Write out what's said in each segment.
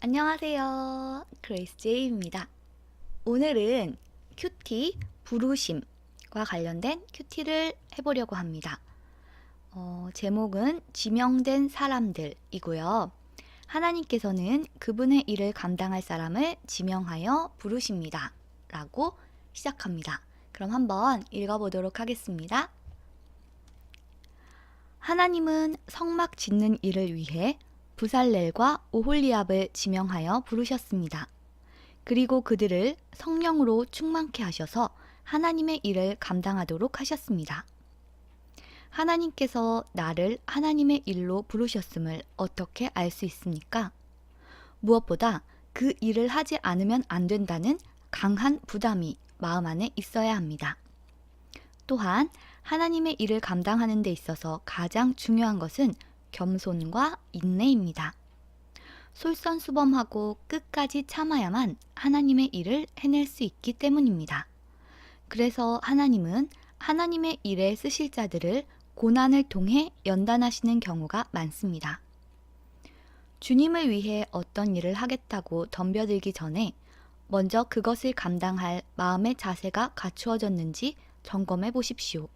안녕하세요. 그레이스 제이입니다. 오늘은 큐티, 부르심과 관련된 큐티를 해보려고 합니다. 제목은 지명된 사람들이고요. 하나님께서는 그분의 일을 감당할 사람을 지명하여 부르십니다. 라고 시작합니다. 그럼 한번 읽어보도록 하겠습니다. 하나님은 성막 짓는 일을 위해 부살렐과 오홀리압을 지명하여 부르셨습니다. 그리고 그들을 성령으로 충만케 하셔서 하나님의 일을 감당하도록 하셨습니다. 하나님께서 나를 하나님의 일로 부르셨음을 어떻게 알 수 있습니까? 무엇보다 그 일을 하지 않으면 안 된다는 강한 부담이 마음 안에 있어야 합니다. 또한 하나님의 일을 감당하는 데 있어서 가장 중요한 것은 겸손과 인내입니다. 솔선수범하고 끝까지 참아야만 하나님의 일을 해낼 수 있기 때문입니다. 그래서 하나님은 하나님의 일에 쓰실 자들을 고난을 통해 연단하시는 경우가 많습니다. 주님을 위해 어떤 일을 하겠다고 덤벼들기 전에 먼저 그것을 감당할 마음의 자세가 갖추어졌는지 점검해 보십시오.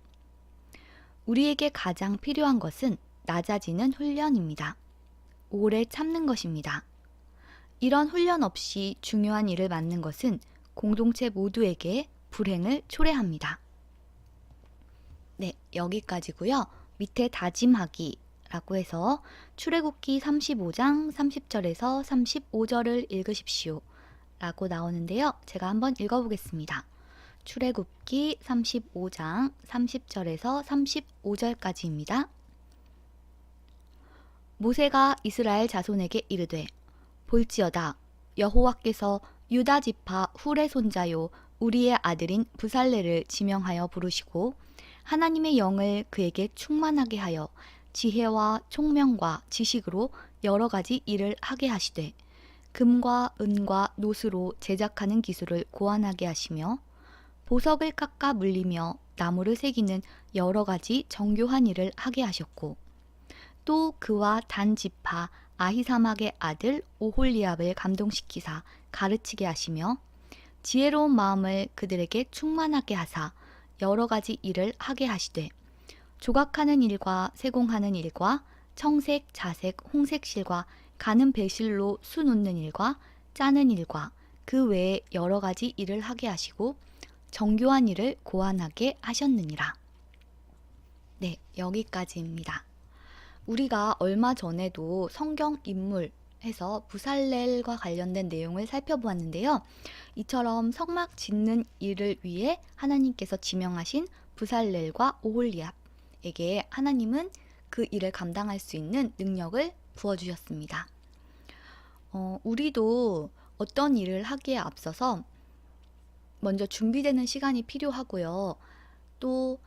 우리에게 가장 필요한 것은 낮아지는 훈련입니다. 오래 참는 것입니다. 이런 훈련 없이 중요한 일을 맡는 것은 공동체 모두에게 불행을 초래합니다. 네, 여기까지고요. 밑에 다짐하기라고 해서 출애굽기 35장 30절에서 35절을 읽으십시오. 라고 나오는데요. 제가 한번 읽어보겠습니다. 출애굽기 35장 30절에서 35절까지입니다. 모세가 이스라엘 자손에게 이르되 볼지어다 여호와께서 유다 지파 훌의 손자요 우리의 아들인 부살레를 지명하여 부르시고 하나님의 영을 그에게 충만하게 하여 지혜와 총명과 지식으로 여러 가지 일을 하게 하시되 금과 은과 노스로 제작하는 기술을 고안하게 하시며 보석을 깎아 물리며 나무를 새기는 여러 가지 정교한 일을 하게 하셨고 또 그와 단 지파 아히사막의 아들 오홀리압을 감동시키사 가르치게 하시며 지혜로운 마음을 그들에게 충만하게 하사 여러 가지 일을 하게 하시되 조각하는 일과 세공하는 일과 청색, 자색, 홍색 실과 가는 배실로 수 놓는 일과 짜는 일과 그 외에 여러 가지 일을 하게 하시고 정교한 일을 고안하게 하셨느니라. 네, 여기까지입니다. 우리가 얼마 전에도 성경 인물 해서 부살렐과 관련된 내용을 살펴보았는데요. 이처럼 성막 짓는 일을 위해 하나님께서 지명하신 부살렐과 오홀리압에게 하나님은 그 일을 감당할 수 있는 능력을 부어주셨습니다. 우리도 어떤 일을 하기에 앞서서 먼저 준비되는 시간이 필요하고요. 또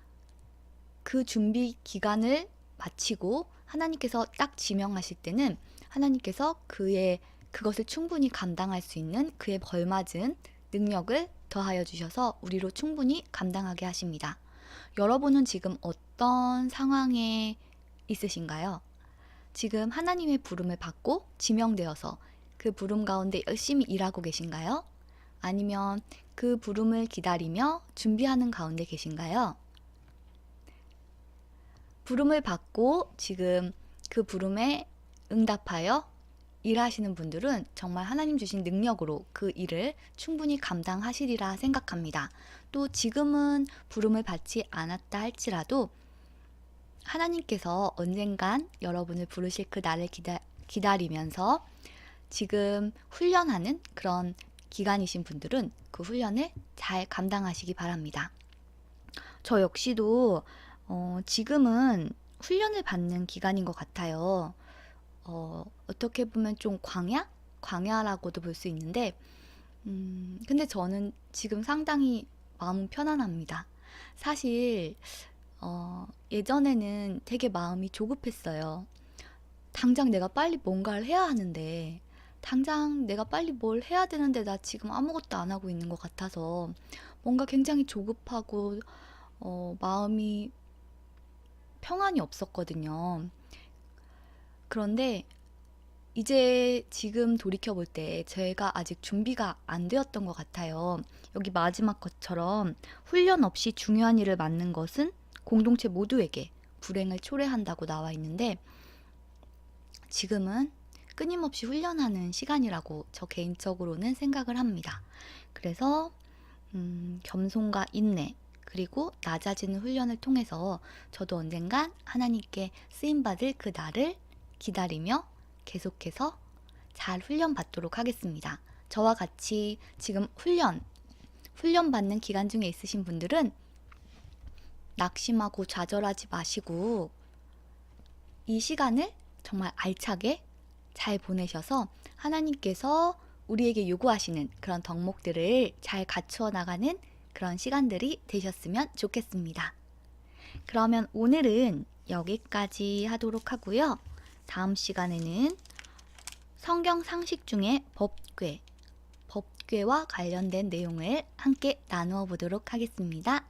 그 준비 기간을 마치고 하나님께서 딱 지명하실 때는 하나님께서 그것을 충분히 감당할 수 있는 그에 걸맞은 능력을 더하여 주셔서 우리로 충분히 감당하게 하십니다. 여러분은 지금 어떤 상황에 있으신가요? 지금 하나님의 부름을 받고 지명되어서 그 부름 가운데 열심히 일하고 계신가요? 아니면 그 부름을 기다리며 준비하는 가운데 계신가요? 부름을 받고 지금 그 부름에 응답하여 일하시는 분들은 정말 하나님 주신 능력으로 그 일을 충분히 감당하시리라 생각합니다. 또 지금은 부름을 받지 않았다 할지라도 하나님께서 언젠간 여러분을 부르실 그 날을 기다리면서 지금 훈련하는 그런 기간이신 분들은 그 훈련을 잘 감당하시기 바랍니다. 저 역시도 지금은 훈련을 받는 기간인 것 같아요. 어떻게 보면 좀 광야라고도 볼 수 있는데, 근데 저는 지금 상당히 마음은 편안합니다. 사실, 예전에는 되게 마음이 조급했어요. 당장 내가 빨리 뭔가를 해야 하는데, 당장 내가 빨리 뭘 해야 되는데 나 지금 아무것도 안 하고 있는 것 같아서 뭔가 굉장히 조급하고, 마음이 평안이 없었거든요. 그런데 이제 지금 돌이켜볼 때 제가 아직 준비가 안 되었던 것 같아요. 여기 마지막 것처럼 훈련 없이 중요한 일을 맡는 것은 공동체 모두에게 불행을 초래한다고 나와 있는데 지금은 끊임없이 훈련하는 시간이라고 저 개인적으로는 생각을 합니다. 그래서 겸손과 인내 그리고 낮아지는 훈련을 통해서 저도 언젠간 하나님께 쓰임받을 그 날을 기다리며 계속해서 잘 훈련받도록 하겠습니다. 저와 같이 지금 훈련받는 기간 중에 있으신 분들은 낙심하고 좌절하지 마시고 이 시간을 정말 알차게 잘 보내셔서 하나님께서 우리에게 요구하시는 그런 덕목들을 잘 갖추어 나가는 그런 시간들이 되셨으면 좋겠습니다. 그러면 오늘은 여기까지 하도록 하고요. 다음 시간에는 성경 상식 중에 법궤와 관련된 내용을 함께 나누어 보도록 하겠습니다.